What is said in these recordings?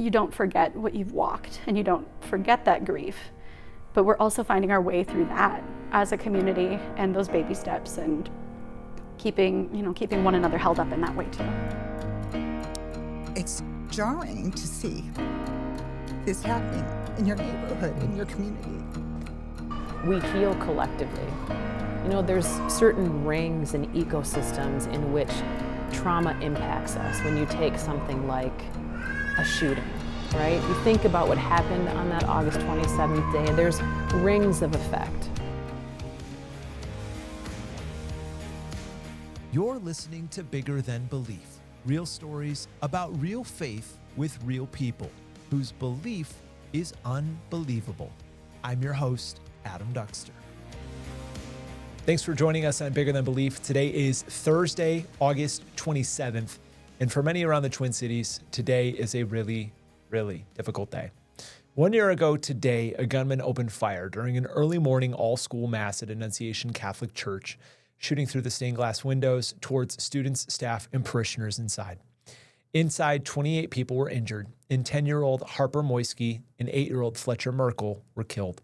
you don't forget what you've walked and you don't forget that grief. But we're also finding our way through that as a community and those baby steps and keeping one another held up in that way too. It's jarring to see this happening in your neighborhood, in your community. We heal collectively. There's certain rings and ecosystems in which trauma impacts us when you take something like a shooting, right? You think about what happened on that August 27th day, there's rings of effect. You're listening to Bigger Than Belief, real stories about real faith with real people whose belief is unbelievable. I'm your host, Adam Duxter. Thanks for joining us on Bigger Than Belief. Today is Thursday, August 27th. And for many around the Twin Cities, today is a really, really difficult day. 1 year ago today, a gunman opened fire during an early morning all-school mass at Annunciation Catholic Church, shooting through the stained glass windows towards students, staff, and parishioners inside. Inside, 28 people were injured, and 10-year-old Harper Moyski and 8-year-old Fletcher Merkel were killed.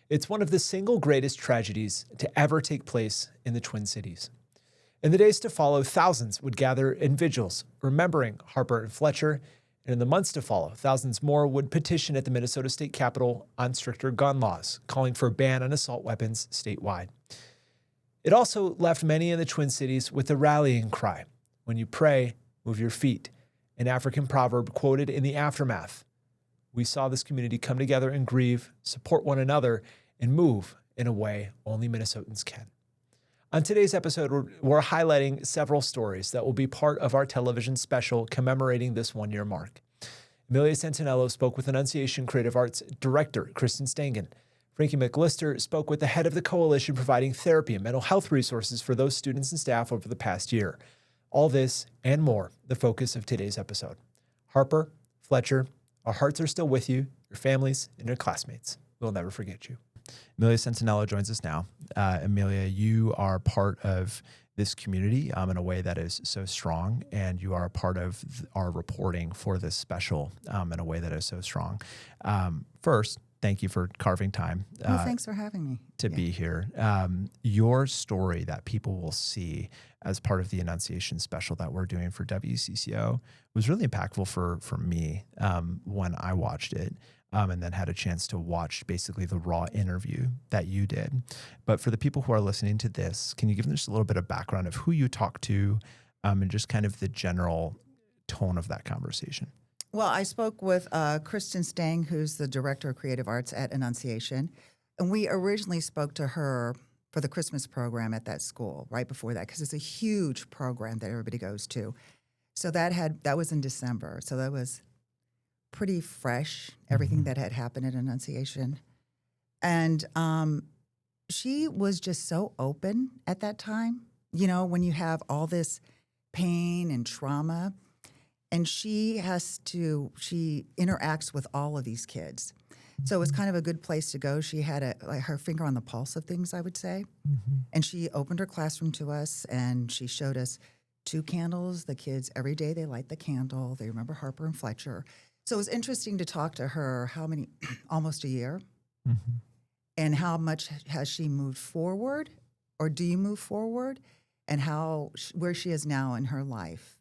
It's one of the single greatest tragedies to ever take place in the Twin Cities. In the days to follow, thousands would gather in vigils, remembering Harper and Fletcher, and in the months to follow, thousands more would petition at the Minnesota State Capitol on stricter gun laws, calling for a ban on assault weapons statewide. It also left many in the Twin Cities with a rallying cry, "When you pray, move your feet," an African proverb quoted in the aftermath. We saw this community come together and grieve, support one another, and move in a way only Minnesotans can. On today's episode, we're highlighting several stories that will be part of our television special commemorating this one-year mark. Amelia Santaniello spoke with Annunciation Creative Arts Director Kristin Stang. Frankie McLister spoke with the head of the coalition providing therapy and mental health resources for those students and staff over the past year. All this and more, the focus of today's episode. Harper, Fletcher, our hearts are still with you, your families, and your classmates. We'll never forget you. Amelia Santaniello joins us now. Amelia, you are part of this community in a way that is so strong, and you are a part of our reporting for this special in a way that is so strong. First, thank you for carving time. Thanks for having me. To be here. Your story that people will see as part of the Annunciation special that we're doing for WCCO was really impactful for me when I watched it. And then had a chance to watch basically the raw interview that you did. But for the people who are listening to this, can you give them just a little bit of background of who you talked to and just kind of the general tone of that conversation? Well, I spoke with Kristin Stang, who's the Director of Creative Arts at Annunciation. And we originally spoke to her for the Christmas program at that school right before that, because it's a huge program that everybody goes to. So that was in December. So that was pretty fresh, everything that had happened at Annunciation. And she was just so open at that time, when you have all this pain and trauma, and she interacts with all of these kids. So it was kind of a good place to go. She had her finger on the pulse of things, I would say. Mm-hmm. And she opened her classroom to us, and she showed us 2 candles. The kids, every day they light the candle. They remember Harper and Fletcher. So it was interesting to talk to her, almost a year, mm-hmm. and how much has she moved forward, or do you move forward, and where she is now in her life,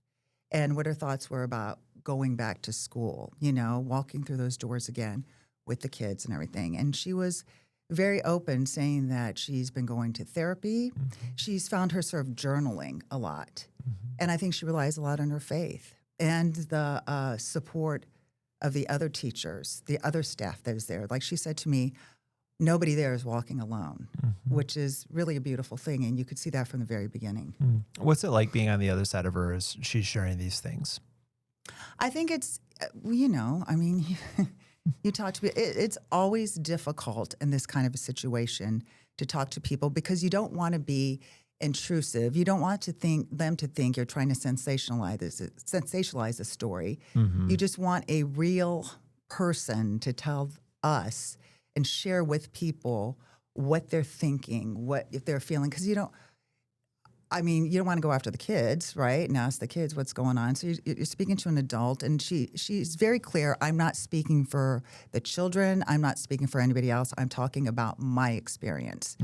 and what her thoughts were about going back to school, walking through those doors again with the kids and everything. And she was very open, saying that she's been going to therapy. Mm-hmm. She's found her sort of journaling a lot, mm-hmm. and I think she relies a lot on her faith and the support of the other teachers, the other staff that is there. Like she said to me, nobody there is walking alone, mm-hmm. which is really a beautiful thing, and you could see that from the very beginning. Mm. What's it like being on the other side of her as she's sharing these things? I think it's, you talk to people. It's always difficult in this kind of a situation to talk to people because you don't want to be intrusive. You don't want them to think you're trying to sensationalize a story. Mm-hmm. You just want a real person to tell us and share with people what they're thinking, what if they're feeling. Because I mean, you don't want to go after the kids, right? And ask the kids what's going on. So you're speaking to an adult, and she's very clear. I'm not speaking for the children. I'm not speaking for anybody else. I'm talking about my experience.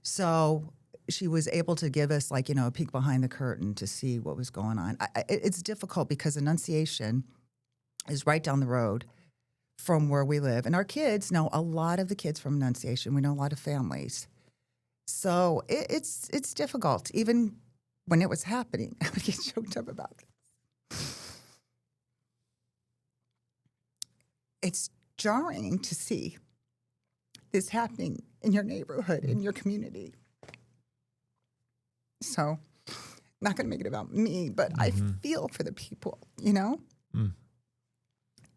So she was able to give us, like, a peek behind the curtain to see what was going on. It's difficult because Annunciation is right down the road from where we live. And our kids know a lot of the kids from Annunciation. We know a lot of families. So it's difficult. Even when it was happening, I would get choked up about it. It's jarring to see this happening in your neighborhood, in your community. So I'm not going to make it about me, but I feel for the people,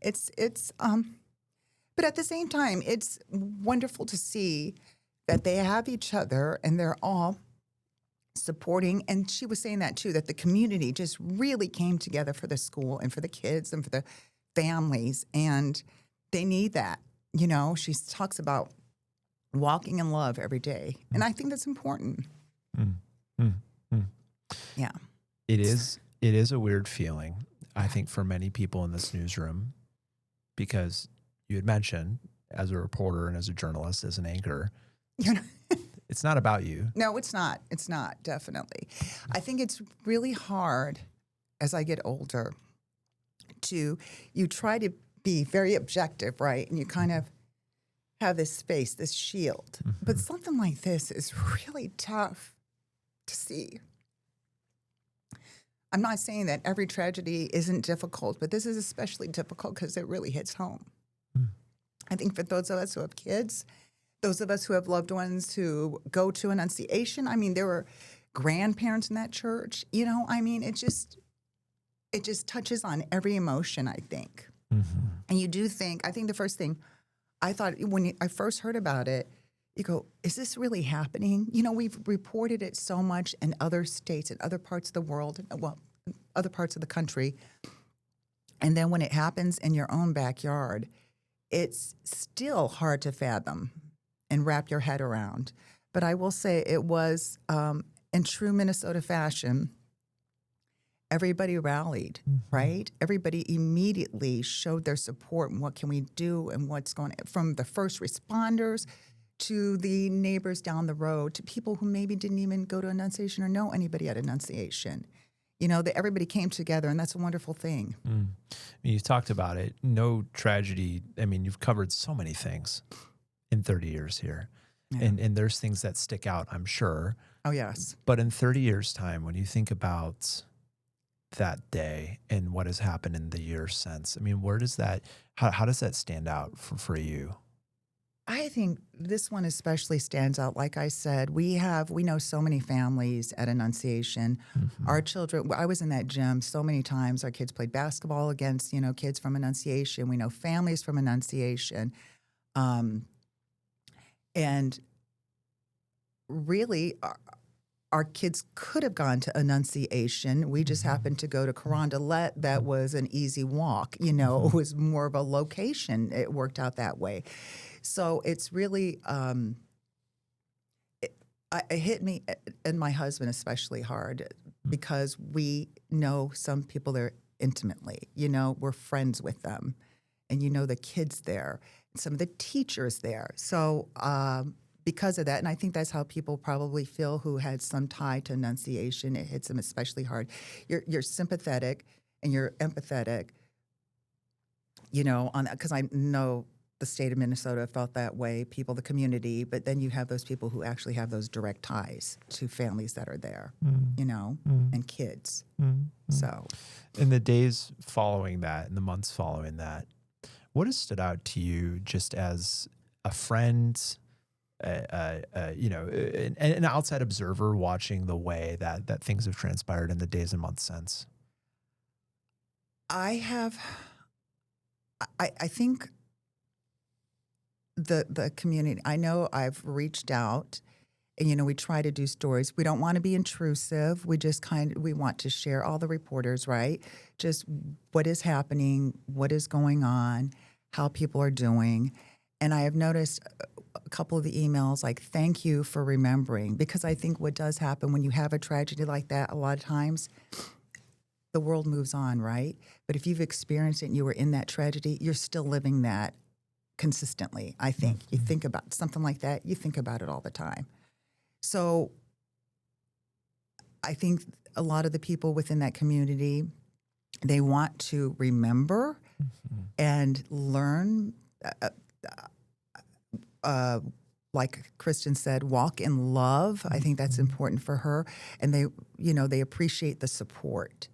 It's but at the same time, it's wonderful to see that they have each other and they're all supporting. And she was saying that too, that the community just really came together for the school and for the kids and for the families. And they need that. She talks about walking in love every day. And I think that's important. Yeah. It is a weird feeling, I think, for many people in this newsroom, because you had mentioned, as a reporter and as a journalist, as an anchor, it's not about you. No, it's not. It's not, definitely. I think it's really hard as I get older you try to be very objective, right? And you kind of have this space, this shield. But something like this is really tough to see. I'm not saying that every tragedy isn't difficult, but this is especially difficult because it really hits home. I think for those of us who have kids, those of us who have loved ones who go to Annunciation, I mean, there were grandparents in that church, it just touches on every emotion, I think. And you do think, I think the first thing I thought when I first heard about it, you go, is this really happening? We've reported it so much in other states and other parts of the world, other parts of the country. And then when it happens in your own backyard, it's still hard to fathom and wrap your head around. But I will say it was, in true Minnesota fashion, everybody rallied, right? Everybody immediately showed their support and what can we do and what's going on, from the first responders to the neighbors down the road to people who maybe didn't even go to Annunciation or know anybody at Annunciation. That everybody came together, and that's a wonderful thing. You talked about it. No tragedy. I mean, you've covered so many things in 30 years here. Yeah. And there's things that stick out, I'm sure. Oh, yes. But in 30 years' time, when you think about that day and what has happened in the years since, I mean, where does that, how does that stand out for you? I think this one especially stands out. Like I said, we know so many families at Annunciation. Our children, I was in that gym so many times. Our kids played basketball against, kids from Annunciation. We know families from Annunciation. And really, our kids could have gone to Annunciation. We just happened to go to Carondelet. That was an easy walk. It was more of a location. It worked out that way. So it's really, it hit me and my husband especially hard because we know some people there intimately. We're friends with them. And the kids there, and some of the teachers there. So because of that, and I think that's how people probably feel who had some tie to Annunciation. It hits them especially hard. You're sympathetic and you're empathetic, on that, because I know the state of Minnesota felt that way, people, the community, but then you have those people who actually have those direct ties to families that are there, and kids. So, in the days following that, in the months following that, what has stood out to you just as a friend, an outside observer watching the way that things have transpired in the days and months since? I think the community, I know I've reached out and, we try to do stories. We don't want to be intrusive. We just we want to share, all the reporters, right? Just what is happening, what is going on, how people are doing. And I have noticed a couple of the emails like, thank you for remembering, because I think what does happen when you have a tragedy like that, a lot of times the world moves on, right? But if you've experienced it and you were in that tragedy, you're still living that consistently, I think. You think about something like that, you think about it all the time. So I think a lot of the people within that community, they want to remember and learn, like Kristin said, walk in love. I think that's important for her. And they appreciate the support.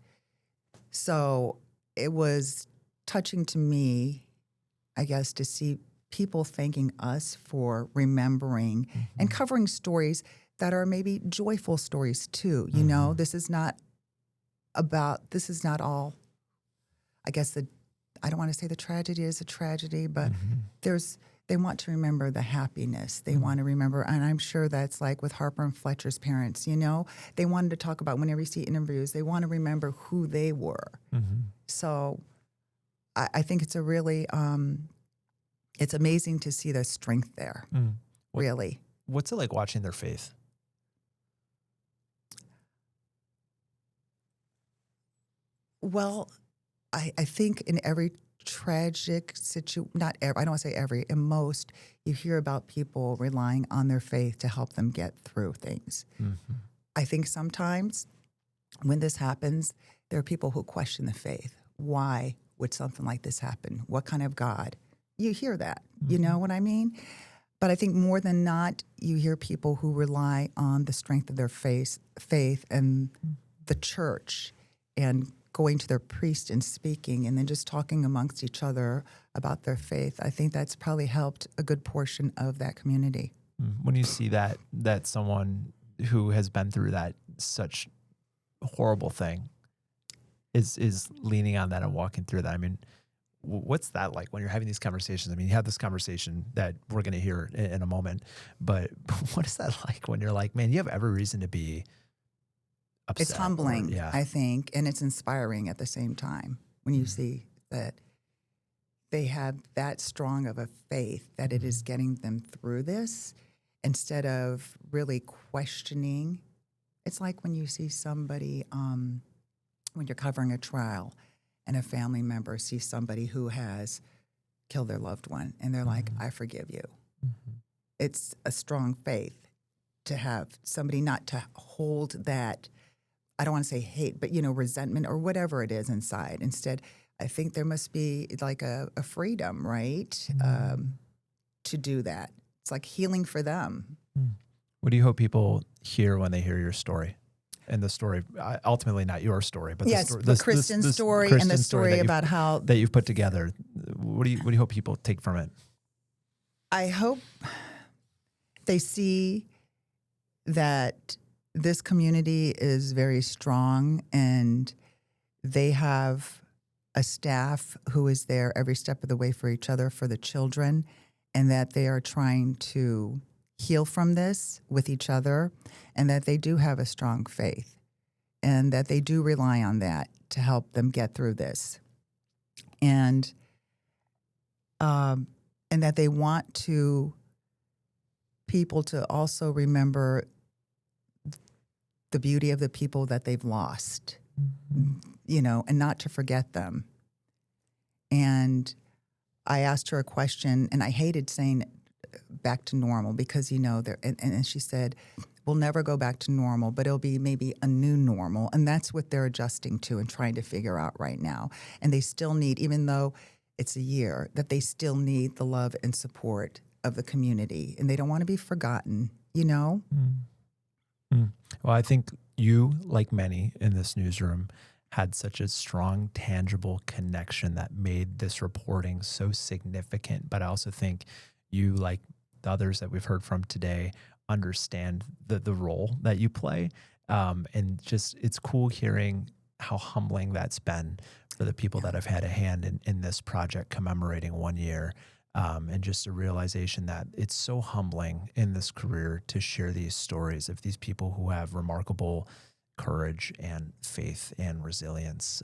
So it was touching to me, I guess, to see people thanking us for remembering and covering stories that are maybe joyful stories too. You know, this is not all, I guess I don't want to say the tragedy is a tragedy, but they want to remember the happiness. They want to remember, and I'm sure that's like with Harper and Fletcher's parents, you know, they wanted to talk about, whenever you see interviews, they want to remember who they were. So I think it's a really, it's amazing to see the strength there, really. What's it like watching their faith? Well, I think in every tragic situation, not every, I don't want to say every, in most, you hear about people relying on their faith to help them get through things. I think sometimes when this happens, there are people who question the faith. Why would something like this happen? What kind of God? You hear that, you know what I mean? But I think more than not, you hear people who rely on the strength of their faith and the church and going to their priest and speaking and then just talking amongst each other about their faith. I think that's probably helped a good portion of that community. When you see that someone who has been through that such horrible thing is leaning on that and walking through that, I mean, what's that like when you're having these conversations? I mean, you have this conversation that we're going to hear in a moment, but what is that like when you're like, man, you have every reason to be upset? It's humbling, I think, and it's inspiring at the same time when you see that they have that strong of a faith that it is getting them through this instead of really questioning. It's like when you see somebody, when you're covering a trial and a family member sees somebody who has killed their loved one and they're like, I forgive you. It's a strong faith to have somebody not to hold that, I don't want to say hate, but, you know, resentment or whatever it is inside. Instead, I think there must be like a freedom, right, to do that. It's like healing for them. What do you hope people hear when they hear your story? And the story, ultimately not your story, but yes, the story, Kristin's story and the story about how that you've put together. What do you hope people take from it? I hope they see that this community is very strong and they have a staff who is there every step of the way for each other, for the children, and that they are trying to heal from this with each other, and that they do have a strong faith and that they do rely on that to help them get through this. And that they want people to also remember the beauty of the people that they've lost, you know, and not to forget them. And I asked her a question, and I hated saying back to normal because, you know, and she said, we'll never go back to normal, but it'll be maybe a new normal. And that's what they're adjusting to and trying to figure out right now. And they still need, even though it's a year, that they still need the love and support of the community. And they don't want to be forgotten, you know? Well, I think you, like many in this newsroom, had such a strong, tangible connection that made this reporting so significant. But I also think you, like the others that we've heard from today, understand the role that you play. And just, it's cool hearing how humbling that's been for the people that have had a hand in this project commemorating 1 year. And just a realization that it's so humbling in this career to share these stories of these people who have remarkable courage and faith and resilience.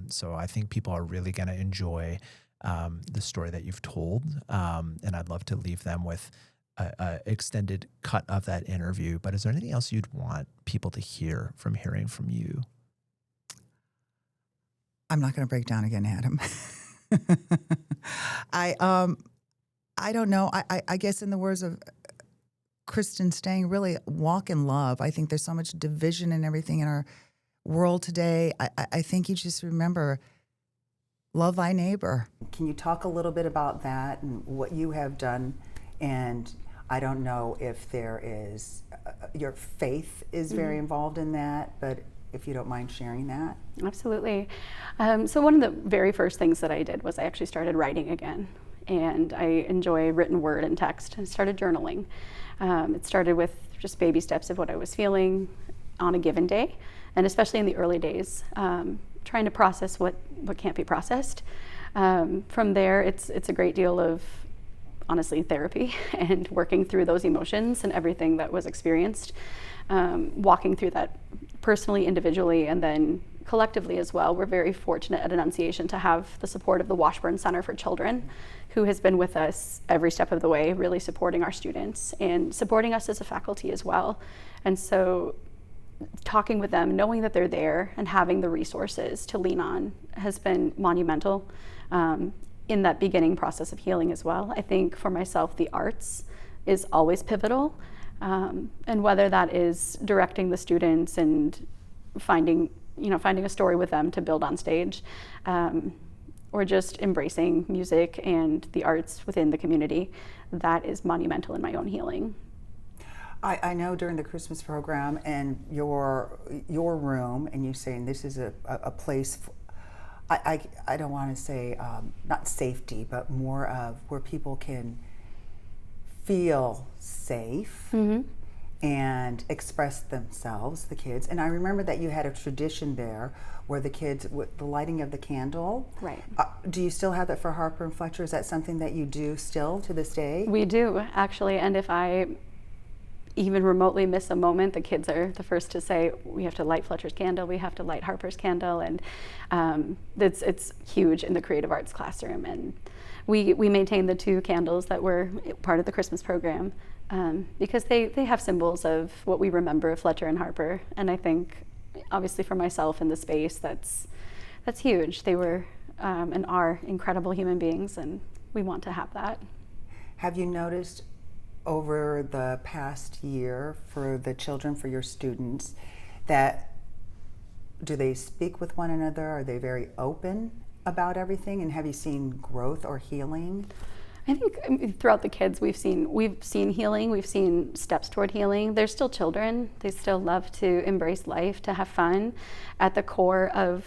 So I think people are really going to enjoy the story that you've told. And I'd love to leave them with a extended cut of that interview, but is there anything else you'd want people to hear from hearing from you? I'm not going to break down again, Adam. I don't know. I guess in the words of Kristin Stang, really walk in love. I think there's so much division and everything in our world today. I think you just remember, love thy neighbor. Can you talk a little bit about that and what you have done? And I don't know if there is, your faith is very involved in that, but if you don't mind sharing that. Absolutely. So one of the very first things that I did was I actually started writing again. And I enjoy written word and text, and started journaling. It started with just baby steps of what I was feeling on a given day, and especially in the early days, trying to process what can't be processed. From there, it's a great deal of, honestly, therapy and working through those emotions and everything that was experienced, walking through that personally, individually, and then collectively as well. We're very fortunate at Annunciation to have the support of the Washburn Center for Children, who has been with us every step of the way, really supporting our students and supporting us as a faculty as well. And so talking with them, knowing that they're there and having the resources to lean on has been monumental in that beginning process of healing as well. I think for myself, the arts is always pivotal. And whether that is directing the students and finding a story with them to build on stage, or just embracing music and the arts within the community, that is monumental in my own healing. I know during the Christmas program and your room, and you saying this is a place, I don't want to say not safety, but more of where people can feel safe and express themselves, the kids. And I remember that you had a tradition there where the kids, with the lighting of the candle. Right. Do you still have that for Harper and Fletcher? Is that something that you do still to this day? We do, actually. And if I even remotely miss a moment, the kids are the first to say, we have to light Fletcher's candle, we have to light Harper's candle. And it's huge in the creative arts classroom. And we maintain the 2 candles that were part of the Christmas program because they have symbols of what we remember of Fletcher and Harper. And I think, obviously for myself in the space, that's huge. They were and are incredible human beings, and we want to have that. Have you noticed over the past year for the children, for your students, that do they speak with one another? Are they very open about everything? And have you seen growth or healing? I think throughout the kids we've seen healing, we've seen steps toward healing. They're still children. They still love to embrace life, to have fun. At the core of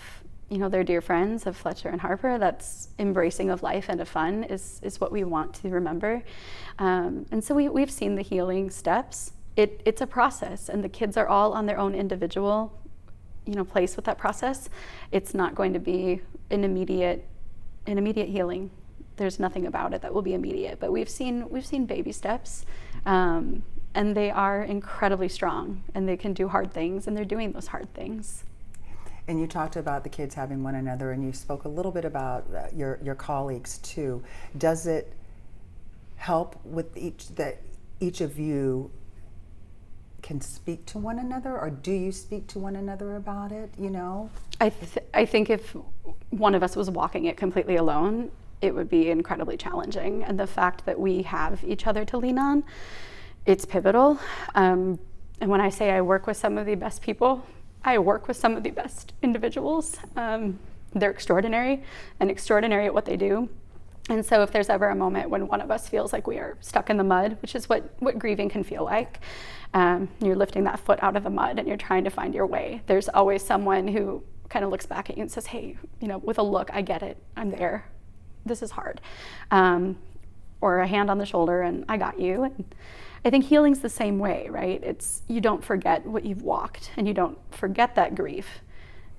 their dear friends of Fletcher and Harper, that's embracing of life and of fun is what we want to remember. And so we've seen the healing steps. It's a process, and the kids are all on their own individual place with that process. It's not going to be an immediate healing. There's nothing about it that will be immediate, but we've seen baby steps, and they are incredibly strong, and they can do hard things, and they're doing those hard things. And you talked about the kids having one another, and you spoke a little bit about your colleagues too. Does it help with each of you can speak to one another, or do you speak to one another about it? I think if one of us was walking it completely alone, it would be incredibly challenging. And the fact that we have each other to lean on, it's pivotal. And when I say I work with some of the best people, I work with some of the best individuals. They're extraordinary at what they do. And so if there's ever a moment when one of us feels like we are stuck in the mud, which is what grieving can feel like, you're lifting that foot out of the mud and you're trying to find your way, there's always someone who kind of looks back at you and says, hey, with a look, I get it, I'm there, this is hard. Or a hand on the shoulder and I got you. And I think healing's the same way, right? You don't forget what you've walked and you don't forget that grief,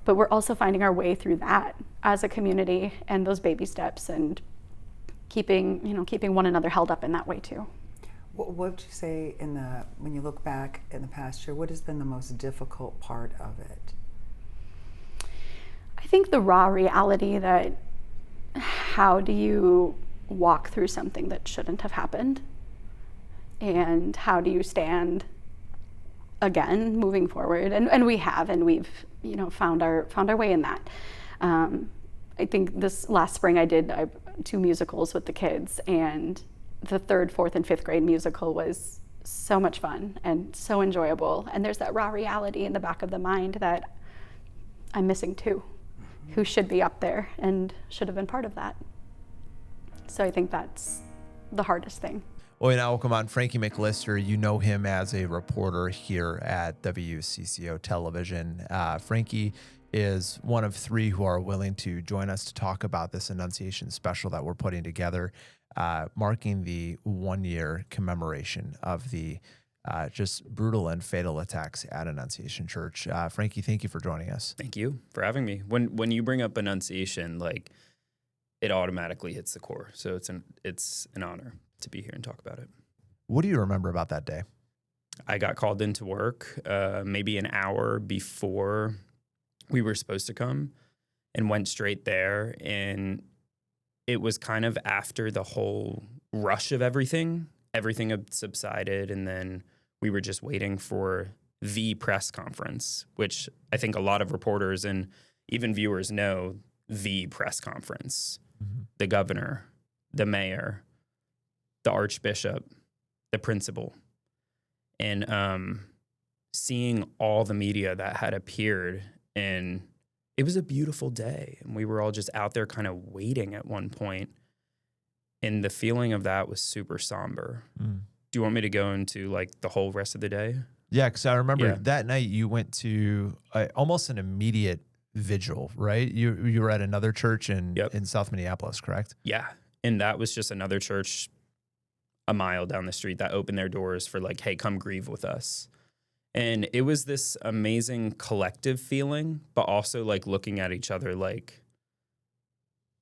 but we're also finding our way through that as a community and those baby steps and keeping one another held up in that way too. What would you say when you look back in the past year, what has been the most difficult part of it? I think the raw reality that how do you walk through something that shouldn't have happened? and how do you stand again moving forward? And we have, and we've, you know, found our way in that. I think this last spring I did 2 musicals with the kids, and the 3rd, 4th, and 5th grade musical was so much fun and so enjoyable. And there's that raw reality in the back of the mind that I'm missing too, who should be up there and should have been part of that. So I think that's the hardest thing. Well, now welcome on Frankie McLister. You know him as a reporter here at WCCO Television. Frankie is one of 3 who are willing to join us to talk about this Annunciation special that we're putting together, marking the 1-year commemoration of the just brutal and fatal attacks at Annunciation Church. Frankie, thank you for joining us. Thank you for having me. When you bring up Annunciation, like, it automatically hits the core. So it's an honor to be here and talk about it. What do you remember about that day? I got called into work maybe an hour before we were supposed to come, and went straight there. And it was kind of after the whole rush of everything had subsided, and then we were just waiting for the press conference, which I think a lot of reporters and even viewers know the press conference. Mm-hmm. The governor, the mayor, the archbishop, the principal, and seeing all the media that had appeared. And it was a beautiful day, and we were all just out there kind of waiting at one point. And the feeling of that was super somber. Mm. Do you want me to go into like the whole rest of the day? Yeah, because I remember that night you went to almost an immediate vigil, right? You were at another church in South Minneapolis, correct? Yeah, and that was just another church a mile down the street that opened their doors for like, hey, come grieve with us. And it was this amazing collective feeling, but also like looking at each other like,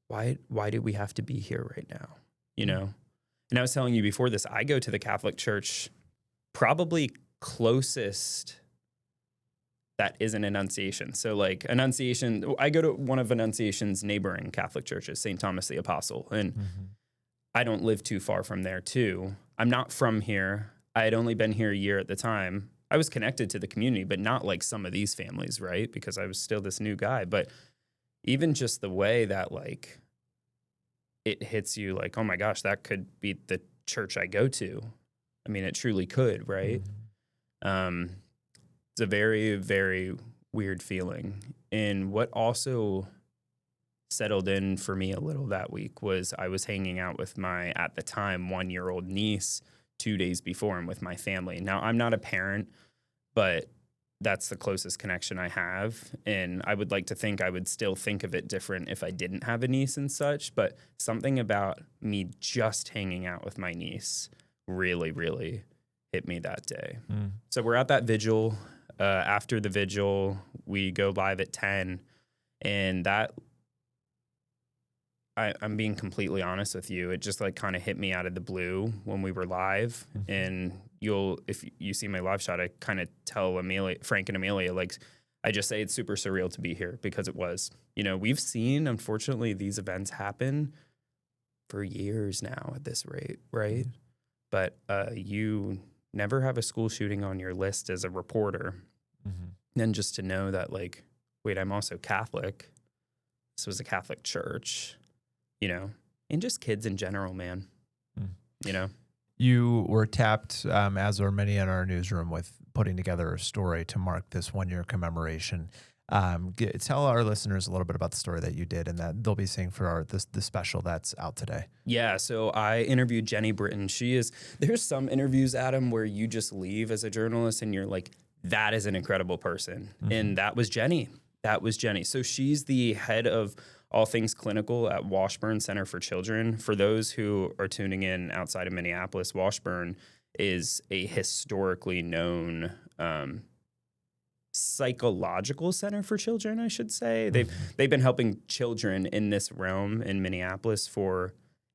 why do we have to be here right now? You know? And I was telling you before this, I go to the Catholic Church probably closest that isn't Annunciation. So like Annunciation, I go to one of Annunciation's neighboring Catholic churches, St. Thomas the Apostle. And I don't live too far from there too. I'm not from here. I had only been here a year at the time. I was connected to the community, but not like some of these families, right? Because I was still this new guy. But even just the way that like it hits you like, oh my gosh, that could be the church I go to. I mean, it truly could, right? It's a very, very weird feeling. And what also settled in for me a little that week was I was hanging out with my, at the time, 1-year-old niece 2 days before and with my family. Now, I'm not a parent, but that's the closest connection I have. And I would like to think I would still think of it different if I didn't have a niece and such. But something about me just hanging out with my niece really, really hit me that day. So we're at that vigil. After the vigil, we go live at 10. And that, I'm being completely honest with you, it just like kind of hit me out of the blue when we were live. And if you see my live shot, I kind of tell Frank and Amelia, like, I just say it's super surreal to be here because it was. You know, we've seen, unfortunately, these events happen for years now at this rate, right? But you never have a school shooting on your list as a reporter. Then just to know that, like, wait, I'm also Catholic. This was a Catholic church, you know, and just kids in general, man, you know. You were tapped, as were many in our newsroom, with putting together a story to mark this 1-year commemoration. Tell our listeners a little bit about the story that you did and that they'll be seeing for the special that's out today. Yeah, so I interviewed Jenny Britton. There's some interviews, Adam, where you just leave as a journalist and you're like, that is an incredible person. And that was Jenny. So she's the head of all things clinical at Washburn Center for Children. For those who are tuning in outside of Minneapolis, Washburn is a historically known psychological center for children, I should say. They've been helping children in this realm in Minneapolis for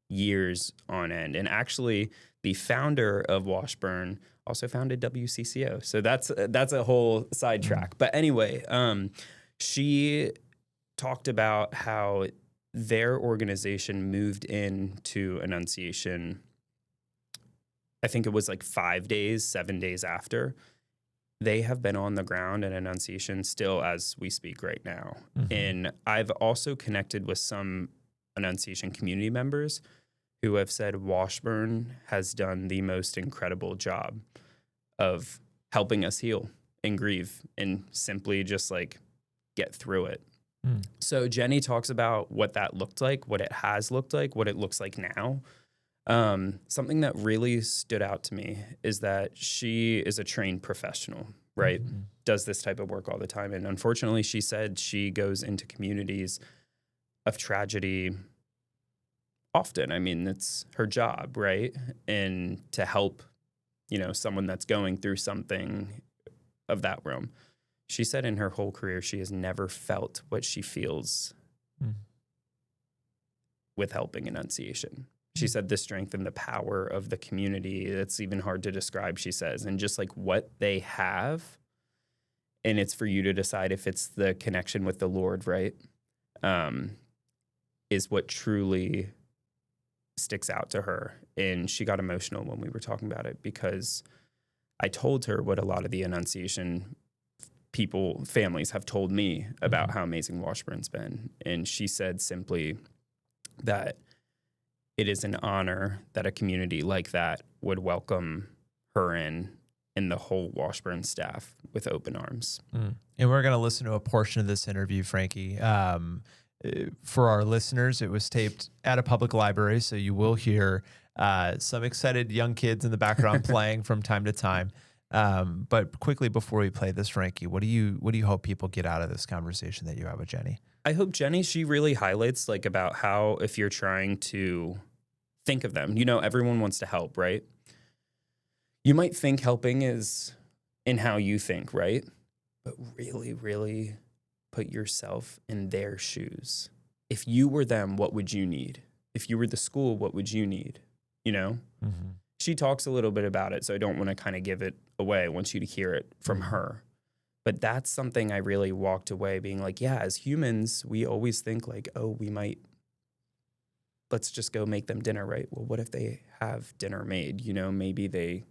years on end. And actually, the founder of Washburn also founded WCCO. So that's a whole sidetrack. But anyway, she talked about how their organization moved into Annunciation I think it was like 5 days, 7 days after, they have been on the ground at Annunciation still as we speak right now. Mm-hmm. And I've also connected with some Annunciation community members who have said Washburn has done the most incredible job of helping us heal and grieve and simply just like get through it. Mm. So Jenny talks about what that looked like, what it has looked like, what it looks like now. Something that really stood out to me is that she is a trained professional, right? Mm-hmm. Does this type of work all the time. And unfortunately, she said she goes into communities of tragedy often. I mean, it's her job, right? And to help, someone that's going through something of that realm. She said in her whole career, she has never felt what she feels with helping Annunciation. She said the strength and the power of the community, it's even hard to describe, she says, and just like what they have. And it's for you to decide if it's the connection with the Lord, right? Is what truly sticks out to her. And she got emotional when we were talking about it because I told her what a lot of the Annunciation families have told me about how amazing Washburn's been. And she said simply that it is an honor that a community like that would welcome her in and the whole Washburn staff with open arms. Mm. And we're going to listen to a portion of this interview, Frankie. For our listeners, it was taped at a public library, so you will hear some excited young kids in the background playing from time to time. But quickly before we play this, Frankie, what do you hope people get out of this conversation that you have with Jenny? I hope Jenny, she really highlights like about how if you're trying to think of them, everyone wants to help, right? You might think helping is in how you think, right? But really, really put yourself in their shoes. If you were them, what would you need? If you were the school, what would you need? Mm-hmm. She talks a little bit about it, so I don't want to kind of give it away. I want you to hear it from her. But that's something I really walked away being like, yeah, as humans, we always think like, oh, let's just go make them dinner, right? Well, what if they have dinner made? Maybe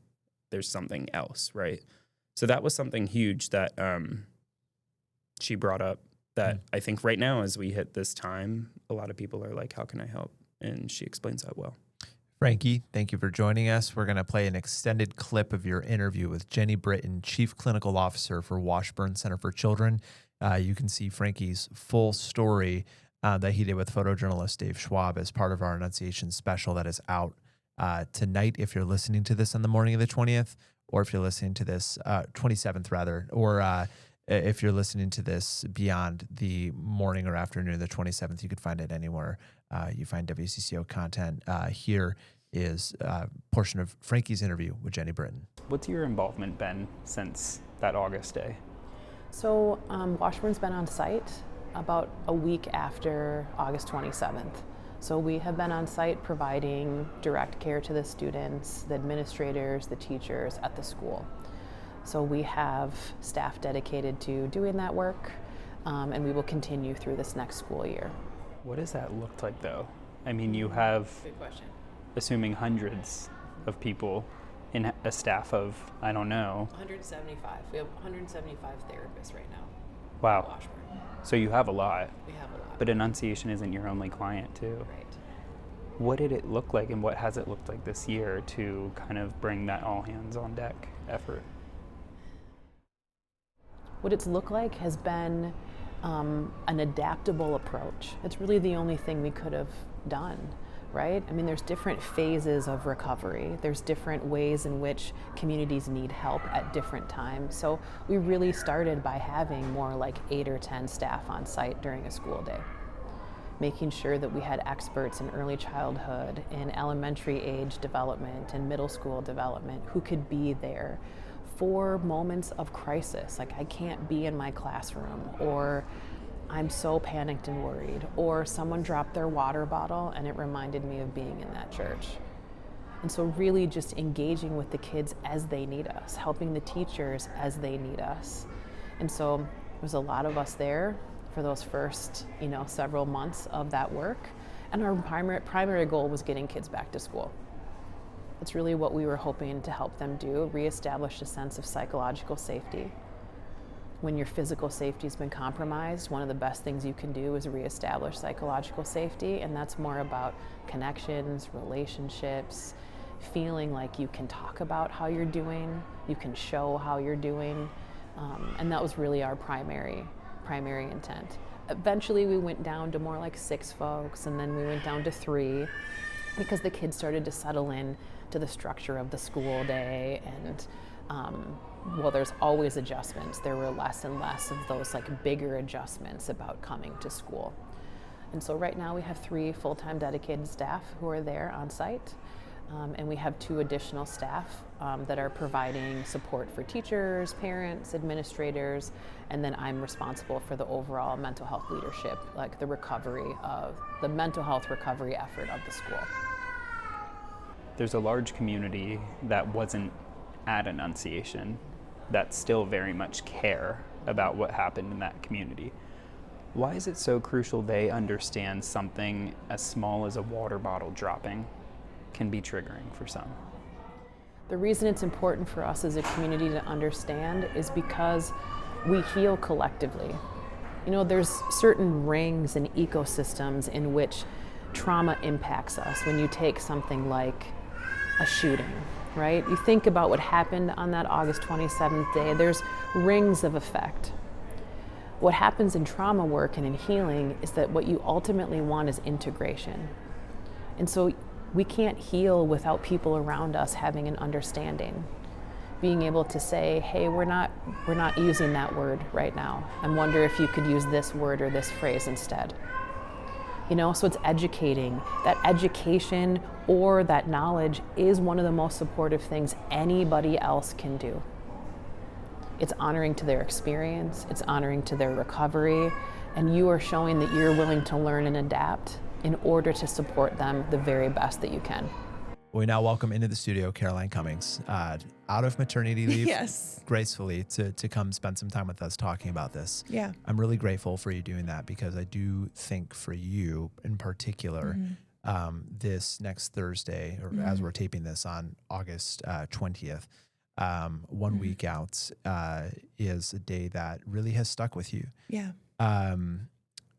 there's something else, right? So that was something huge that she brought up that I think right now as we hit this time, a lot of people are like, how can I help? And she explains that well. Frankie, thank you for joining us. We're going to play an extended clip of your interview with Jenny Britton, Chief Clinical Officer for Washburn Center for Children. You can see Frankie's full story that he did with photojournalist Dave Schwab as part of our Annunciation special that is out tonight if you're listening to this on the morning of the 20th, or if you're listening to this 27th rather, or if you're listening to this beyond the morning or afternoon of the 27th, you could find it anywhere you find WCCO content. Here is a portion of Frankie's interview with Jenny Britton. What's your involvement been since that August day? So Washburn's been on site about a week after August 27th. So we have been on site providing direct care to the students, the administrators, the teachers at the school. So we have staff dedicated to doing that work, and we will continue through this next school year. What does that look like, though? I mean, you have, good question, assuming hundreds of people in a staff of, I don't know. 175. We have 175 therapists right now. Wow. At Washburn. So you have a lot. We have a lot. But Annunciation isn't your only client, too. Right. What did it look like, and what has it looked like this year to kind of bring that all hands on deck effort? What it's looked like has been an adaptable approach. It's really the only thing we could have done, right? I mean, there's different phases of recovery. There's different ways in which communities need help at different times. So we really started by having more like 8 or 10 staff on site during a school day, making sure that we had experts in early childhood, in elementary age development, and middle school development who could be there for moments of crisis, like I can't be in my classroom, or I'm so panicked and worried, or someone dropped their water bottle and it reminded me of being in that church. And so really just engaging with the kids as they need us, helping the teachers as they need us. And so there's a lot of us there for those first, several months of that work. And our primary goal was getting kids back to school. That's really what we were hoping to help them do, reestablish a sense of psychological safety. When your physical safety has been compromised, one of the best things you can do is reestablish psychological safety, and that's more about connections, relationships, feeling like you can talk about how you're doing, you can show how you're doing, and that was really our primary intent. Eventually we went down to more like 6 folks, and then we went down to 3 because the kids started to settle in to the structure of the school day, and well, there's always adjustments. There were less and less of those like bigger adjustments about coming to school. And so right now we have 3 full-time dedicated staff who are there on site, and we have 2 additional staff that are providing support for teachers, parents, administrators, and then I'm responsible for the overall mental health leadership, like the mental health recovery effort of the school. There's a large community that wasn't at Annunciation that still very much care about what happened in that community. Why is it so crucial they understand something as small as a water bottle dropping can be triggering for some? The reason it's important for us as a community to understand is because we heal collectively. You know, there's certain rings and ecosystems in which trauma impacts us. When you take something like a shooting, right? You think about what happened on that August 27th day, there's rings of effect. What happens in trauma work and in healing is that what you ultimately want is integration. And so we can't heal without people around us having an understanding, being able to say, hey, we're not using that word right now. I wonder if you could use this word or this phrase instead. You know, so it's educating. That education or that knowledge is one of the most supportive things anybody else can do. It's honoring to their experience, it's honoring to their recovery, and you are showing that you're willing to learn and adapt in order to support them the very best that you can. We now welcome into the studio Caroline Cummings, out of maternity leave, Yes. gracefully to come spend some time with us talking about this. Yeah. I'm really grateful for you doing that, because I do think for you in particular, this next Thursday, or as we're taping this on August 20th, 1 week out, is a day that really has stuck with you. Yeah.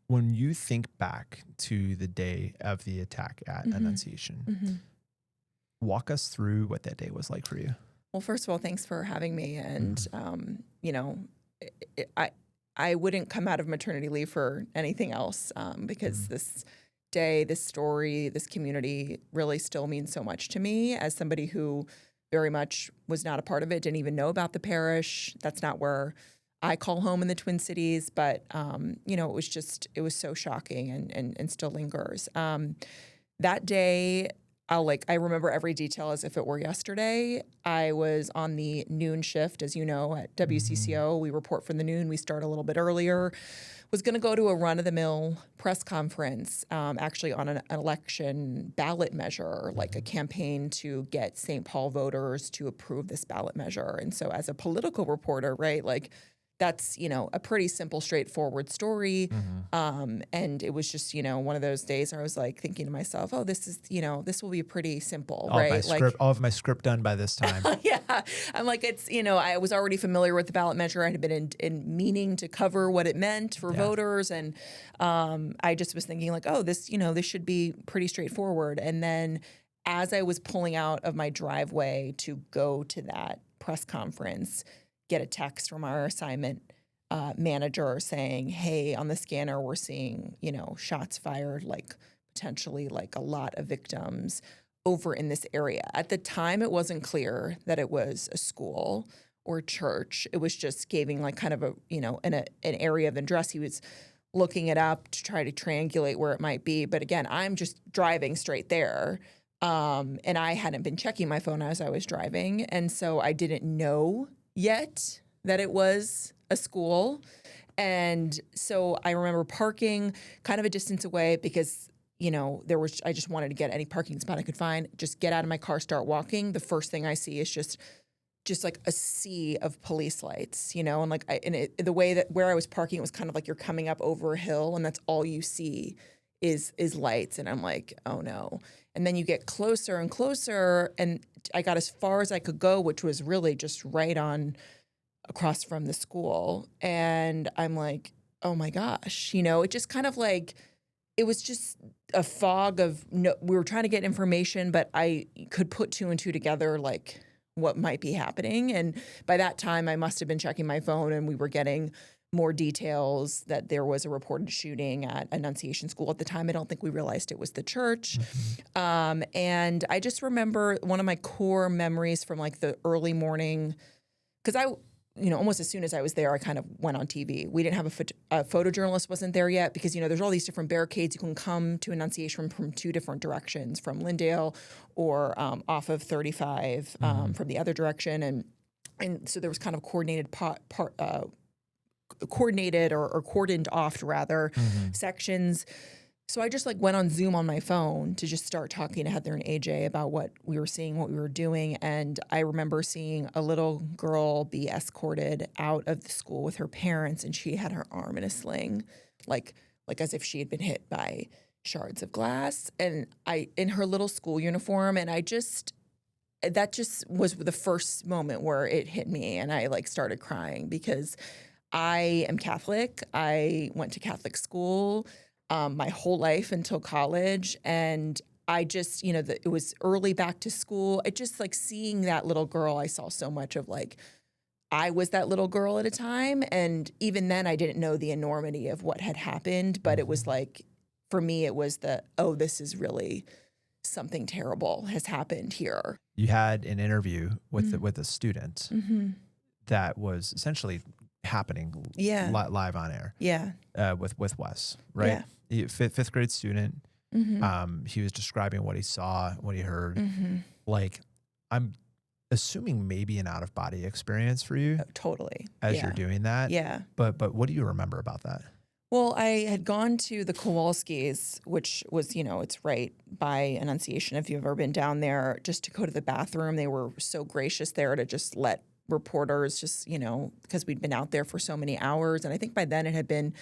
When you think back to the day of the attack at Annunciation, walk us through what that day was like for you. Well, first of all, thanks for having me. And, you know, I wouldn't come out of maternity leave for anything else, because this day, this story, this community really still means so much to me as somebody who very much was not a part of it, didn't even know about the parish. That's not where I call home in the Twin Cities. But, you know, it was so shocking and still lingers. That day, I remember every detail as if it were yesterday. I was on the noon shift, as you know, at WCCO. We report from the noon. We start a little bit earlier. Was going to go to a run-of-the-mill press conference, actually on an election ballot measure, like a campaign to get St. Paul voters to approve this ballot measure. And so as a political reporter, right, like that's, you know, a pretty simple, straightforward story. And it was just, you know, one of those days where I was like thinking to myself, oh, this is, you know, this will be pretty simple, right? All of my script done by this time. Yeah. I'm like, it's, you know, I was already familiar with the ballot measure. I had been in meaning to cover what it meant for voters. And I just was thinking like, oh, this, you know, this should be pretty straightforward. And then as I was pulling out of my driveway to go to that press conference, get a text from our assignment manager saying, hey, on the scanner, we're seeing, you know, shots fired, like potentially like a lot of victims over in this area. At the time, it wasn't clear that it was a school or church. It was just giving like kind of a, you know, an area of interest. He was looking it up to try to triangulate where it might be. But again, I'm just driving straight there. And I hadn't been checking my phone as I was driving. And so I didn't know yet that it was a school. And so I remember parking kind of a distance away because, you know, I just wanted to get any parking spot I could find, just get out of my car, start walking. The first thing I see is just like a sea of police lights, you know, and like the way that where I was parking, it was kind of like you're coming up over a hill and that's all you see is lights. And I'm like, oh no. And then you get closer and closer, and I got as far as I could go, which was really just right on across from the school. And I'm like, oh my gosh, it just kind of like, it was just a fog of, no, we were trying to get information, but I could put two and two together, like what might be happening. And by that time I must have been checking my phone, and we were getting more details that there was a reported shooting at Annunciation School. At the time, I don't think we realized it was the church. And I just remember one of my core memories from like the early morning, because almost as soon as I was there, I kind of went on TV. We didn't have a photojournalist wasn't there yet, because, there's all these different barricades. You can come to Annunciation from two different directions, from Lyndale or off of 35 from the other direction. And so there was kind of coordinated coordinated or cordoned off rather sections. So I just like went on Zoom on my phone to just start talking to Heather and AJ about what we were seeing, what we were doing. And I remember seeing a little girl be escorted out of the school with her parents, and she had her arm in a sling, like as if she had been hit by shards of glass, and in her little school uniform. And that just was the first moment where it hit me, and I like started crying, because I am Catholic. I went to Catholic school my whole life until college. And I just, it was early back to school. I just like seeing that little girl, I saw so much of like, I was that little girl at a time. And even then I didn't know the enormity of what had happened, but it was like, for me, it was this is really something terrible has happened here. You had an interview with a student that was essentially happening live on air. Yeah. With Wes, right? Yeah. Fifth grade student. He was describing what he saw, what he heard. Like, I'm assuming maybe an out-of-body experience for you. Totally. As you're doing that. Yeah. But what do you remember about that? Well, I had gone to the Kowalskis, which was, it's right by Annunciation. If you've ever been down there, just to go to the bathroom. They were so gracious there to just let reporters just, because we'd been out there for so many hours. And I think by then it had been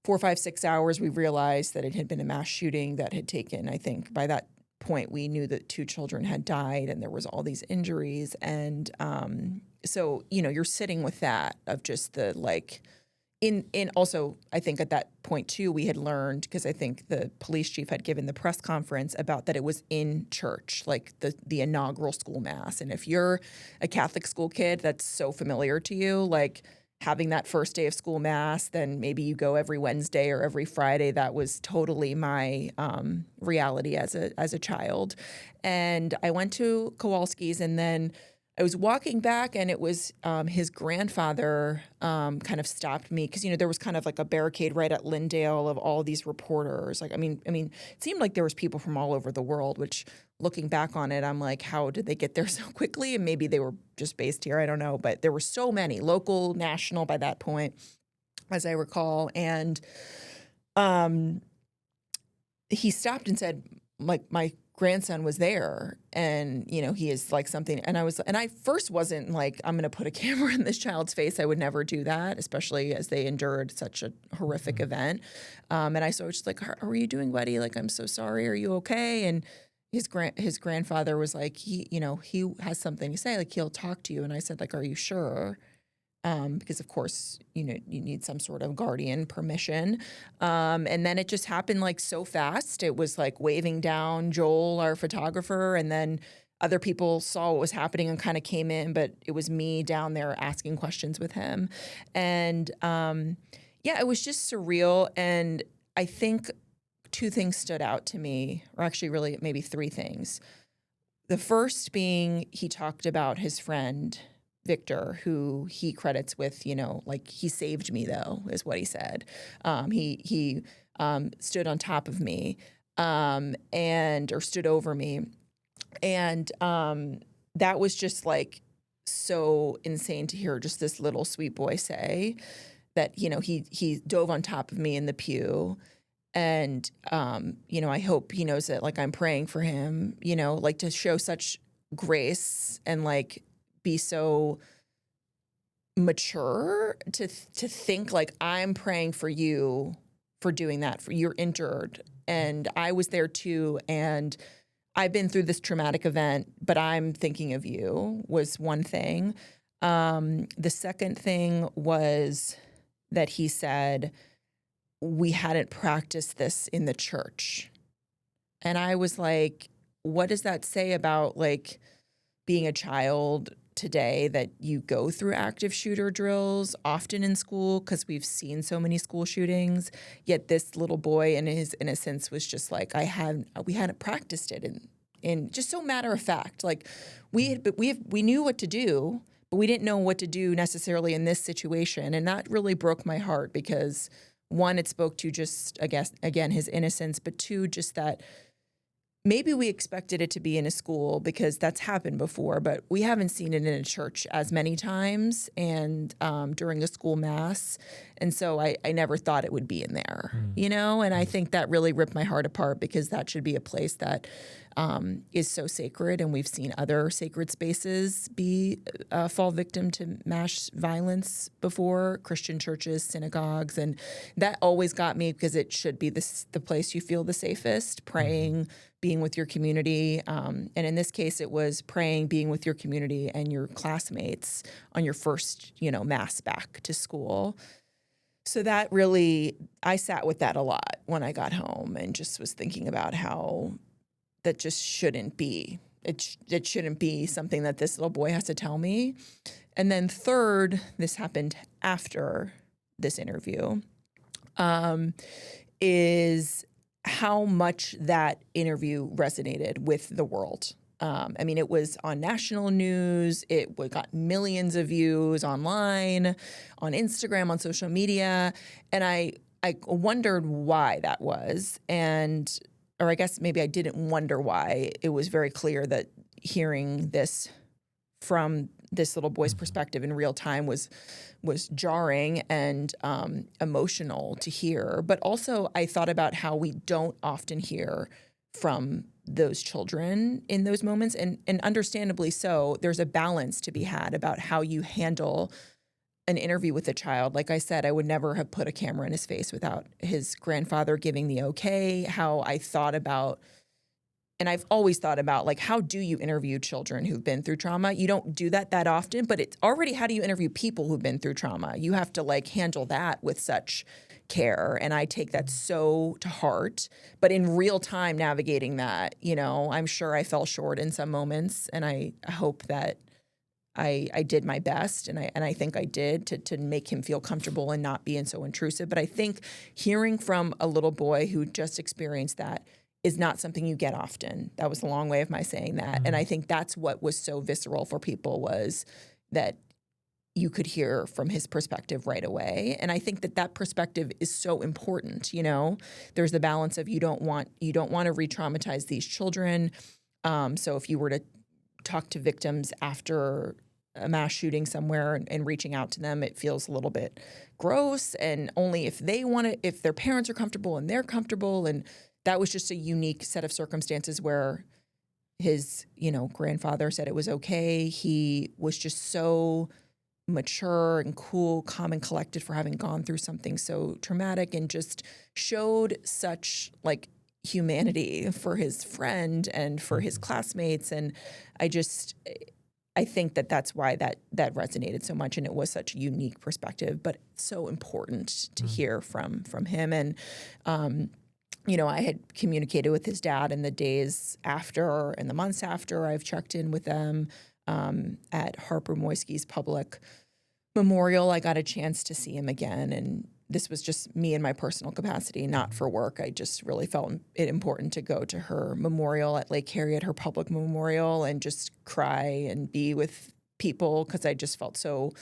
4, 5, 6 hours. We realized that it had been a mass shooting that had taken, I think by that point, we knew that 2 children had died and there was all these injuries. And so, you're sitting with that of just the like, in also, I think at that point too, we had learned, because I think the police chief had given the press conference about that it was in church, like the inaugural school mass. And if you're a Catholic school kid, that's so familiar to you, like having that first day of school mass, then maybe you go every Wednesday or every Friday. That was totally my reality as a child. And I went to Kowalski's, and then I was walking back, and it was his grandfather kind of stopped me, because there was kind of like a barricade right at Lyndale of all these reporters. Like, I mean, it seemed like there was people from all over the world. Which, looking back on it, I'm like, how did they get there so quickly? And maybe they were just based here. I don't know, but there were so many, local, national, by that point, as I recall. And he stopped and said, like, my grandson was there, and he is like something. And I first wasn't like, I'm going to put a camera in this child's face. I would never do that, especially as they endured such a horrific event. And I was just like, how are you doing, buddy? Like, I'm so sorry. Are you okay? And his grandfather was like, he has something to say, like, he'll talk to you. And I said, like, are you sure? Because of course, you need some sort of guardian permission. And then it just happened like so fast. It was like waving down Joel, our photographer, and then other people saw what was happening and kind of came in, but it was me down there asking questions with him. And it was just surreal. And I think 2 things stood out to me, or actually really maybe 3 things. The first being, he talked about his friend Victor, who he credits with, like, he saved me, though, is what he said. He stood on top of me or stood over me. And that was just like so insane to hear just this little sweet boy say that, he dove on top of me in the pew. And, I hope he knows that, like, I'm praying for him, like, to show such grace and, like, be so mature to think like, I'm praying for you for doing that, for you're injured. And I was there too. And I've been through this traumatic event, but I'm thinking of you was one thing. The second thing was that he said, we hadn't practiced this in the church. And I was like, what does that say about like being a child today, that you go through active shooter drills often in school because we've seen so many school shootings, yet this little boy in his innocence was just like, we hadn't practiced it in just so matter of fact. Like we knew what to do, but we didn't know what to do necessarily in this situation. And that really broke my heart because one, it spoke to just, I guess, again, his innocence, but two, just that maybe we expected it to be in a school because that's happened before, but we haven't seen it in a church as many times and during a school mass. And so I never thought it would be in there, you know? And I think that really ripped my heart apart because that should be a place that is so sacred. And we've seen other sacred spaces fall victim to mass violence before, Christian churches, synagogues. And that always got me because it should be the place you feel the safest, praying, being with your community. And in this case, it was praying, being with your community and your classmates on your first, mass back to school. So that really, I sat with that a lot when I got home and just was thinking about how that just shouldn't be. It shouldn't be something that this little boy has to tell me. And then third, this happened after this interview, is how much that interview resonated with the world. I mean, it was on national news. It got millions of views online, on Instagram, on social media. And I wondered why that was. Or I guess maybe I didn't wonder why. It was very clear that hearing this from this little boy's perspective in real time was jarring and emotional to hear. But also I thought about how we don't often hear from those children in those moments. And understandably so, there's a balance to be had about how you handle an interview with a child. Like I said, I would never have put a camera in his face without his grandfather giving the okay. How I thought about, and I've always thought about, like, how do you interview children who've been through trauma? You don't do that often, but it's already, how do you interview people who've been through trauma? You have to like handle that with such care. And I take that so to heart, but in real time navigating that, I'm sure I fell short in some moments, and I hope that I did my best, and I think I did to make him feel comfortable and not being so intrusive. But I think hearing from a little boy who just experienced that is not something you get often. That was a long way of my saying that. And I think that's what was so visceral for people, was that you could hear from his perspective right away. And I think that perspective is so important. There's the balance of you don't want to re-traumatize these children. So if you were to talk to victims after a mass shooting somewhere and reaching out to them, it feels a little bit gross, and only if they want to, if their parents are comfortable and they're comfortable. And that was just a unique set of circumstances where his, grandfather said it was okay. He was just so mature and cool, calm and collected for having gone through something so traumatic, and just showed such like humanity for his friend and for his classmates. And I think that's why that resonated so much, and it was such a unique perspective, but so important to hear from him. And I had communicated with his dad in the days after and the months after. I've checked in with them at Harper Moyski's public memorial. I got a chance to see him again, and this was just me in my personal capacity, not for work. I just really felt it important to go to her memorial at Lake Harriet, her public memorial, and just cry and be with people, because I just felt so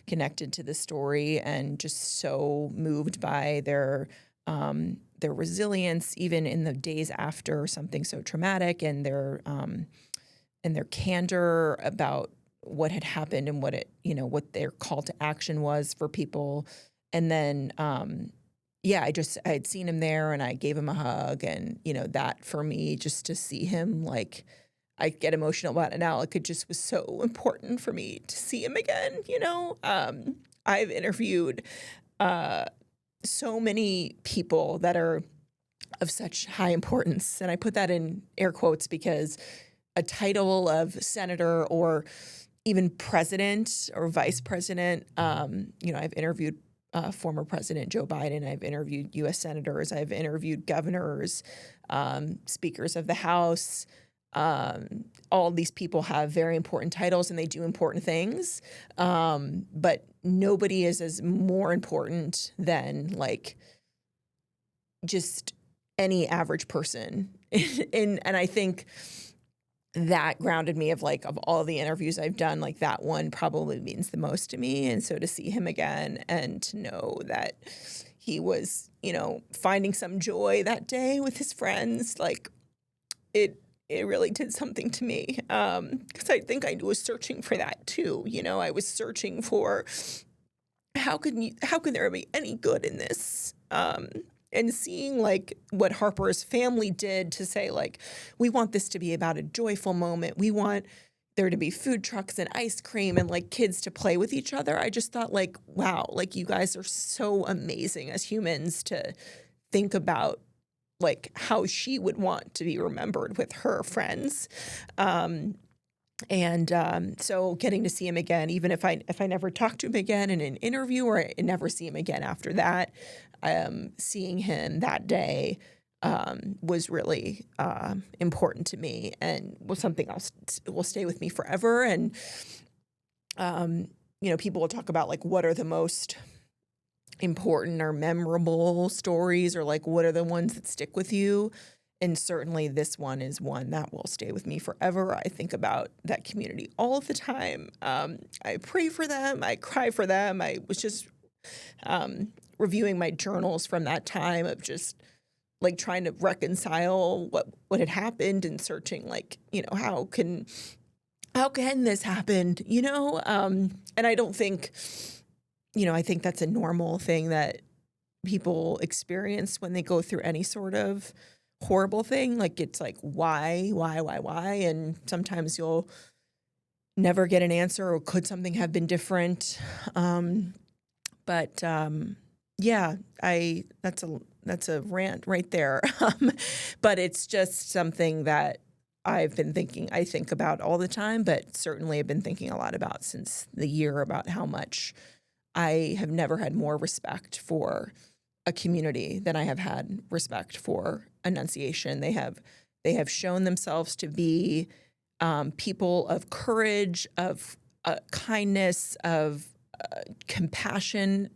connected to the story and just so moved by their resilience, even in the days after something so traumatic, and their candor about what had happened and what their call to action was for people. And then, I had seen him there, and I gave him a hug, and, that for me, just to see him, like, I get emotional about it now. Like, it just was so important for me to see him again. I've interviewed so many people that are of such high importance. And I put that in air quotes because a title of senator or even president or vice president, I've interviewed former President Joe Biden. I've interviewed U.S. senators. I've interviewed governors, speakers of the House. All these people have very important titles and they do important things. But nobody is as more important than like just any average person. And I think that grounded me of all the interviews I've done, like that one probably means the most to me. And so to see him again and to know that he was, finding some joy that day with his friends, like it really did something to me. Because I think I was searching for that too. I was searching for how could there be any good in this? And seeing what Harper's family did to say we want this to be about a joyful moment. We want there to be food trucks and ice cream and kids to play with each other. I just thought wow, you guys are so amazing as humans to think about how she would want to be remembered with her friends. So getting to see him again, even if I never talk to him again in an interview or I never see him again after that, seeing him that day was really important to me and was something else will stay with me forever. And people will talk about what are the most important or memorable stories or what are the ones that stick with you. And certainly this one is one that will stay with me forever. I think about that community all the time. I pray for them. I cry for them. I was just reviewing my journals from that time of just trying to reconcile what had happened and searching how can this happen, and I don't think, I think that's a normal thing that people experience when they go through any sort of horrible thing. It's why? And sometimes you'll never get an answer or could something have been different? Yeah, that's a rant right there. But it's just something that I think about all the time, but certainly I've been thinking a lot about since the year about how much I have never had more respect for a community than I have had respect for Annunciation. They have shown themselves to be people of courage, of kindness, of compassion,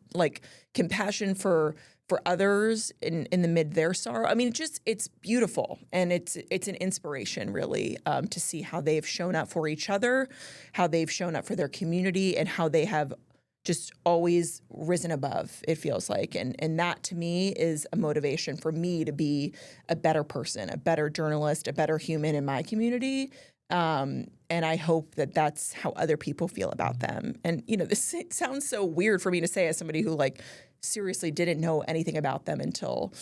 compassion for others in the mid of their sorrow. I mean, it's beautiful, and it's an inspiration really to see how they've shown up for each other, how they've shown up for their community, and how they have just always risen above, it feels like. And that to me is a motivation for me to be a better person, a better journalist, a better human in my community. And I hope that that's how other people feel about them. And, this sounds so weird for me to say as somebody who seriously didn't know anything about them until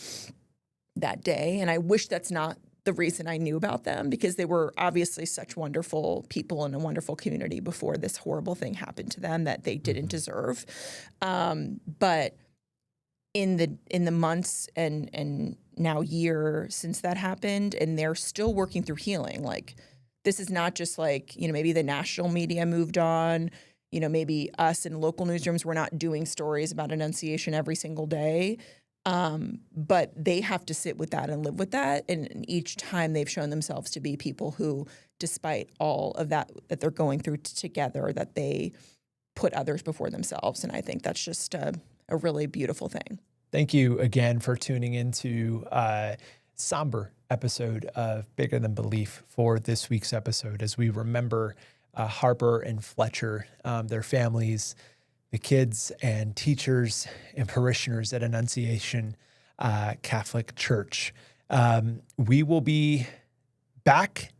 that day. And I wish that's not the reason I knew about them, because they were obviously such wonderful people in a wonderful community before this horrible thing happened to them that they didn't deserve. But in the months and now year since that happened, and they're still working through healing. This is not just maybe the national media moved on, maybe us in local newsrooms, we're not doing stories about Annunciation every single day. But they have to sit with that and live with that. And each time they've shown themselves to be people who, despite all of that they're going through together, that they put others before themselves. And I think that's just a really beautiful thing. Thank you again for tuning into a somber episode of Bigger Than Belief for this week's episode, as we remember Harper and Fletcher, their families, the kids and teachers and parishioners at Annunciation Catholic Church. We will be back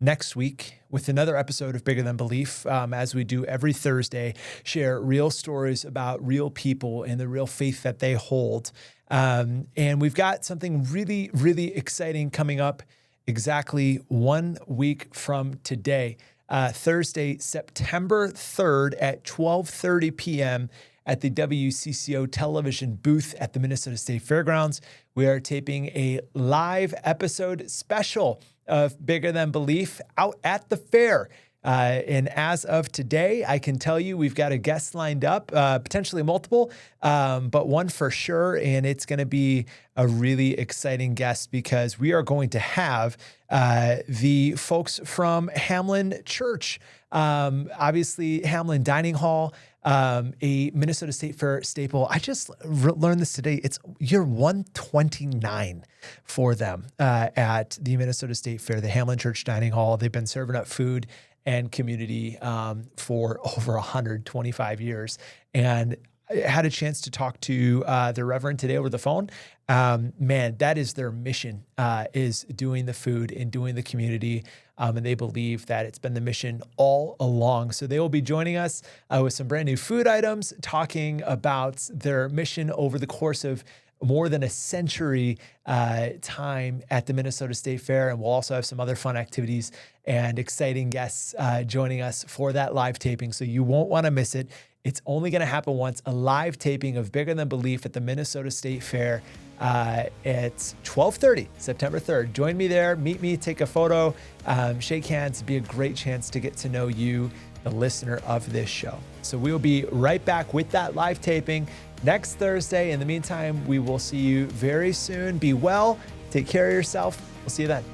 next week with another episode of Bigger Than Belief, as we do every Thursday, share real stories about real people and the real faith that they hold. And we've got something really, really exciting coming up exactly 1 week from today. Thursday, September 3rd at 12:30 p.m. at the WCCO television booth at the Minnesota State Fairgrounds. We are taping a live episode special of Bigger Than Belief out at the fair. And as of today, I can tell you we've got a guest lined up, potentially multiple, but one for sure. And it's going to be a really exciting guest because we are going to have the folks from Hamlin Church. Obviously, Hamlin Dining Hall, a Minnesota State Fair staple. I just learned this today. It's year 129 for them at the Minnesota State Fair, the Hamlin Church Dining Hall. They've been serving up food and community for over 125 years. And I had a chance to talk to the Reverend today over the phone. Man, that is their mission, is doing the food and doing the community. And they believe that it's been the mission all along. So they will be joining us with some brand new food items, talking about their mission over the course of more than a century time at the Minnesota State Fair. And we'll also have some other fun activities and exciting guests joining us for that live taping. So you won't want to miss it. It's only going to happen once, a live taping of Bigger Than Belief at the Minnesota State Fair at 12:30, September 3rd. Join me there, meet me, take a photo, shake hands. It'd be a great chance to get to know you, the listener of this show. So we will be right back with that live taping next Thursday. In the meantime, we will see you very soon. Be well, take care of yourself. We'll see you then.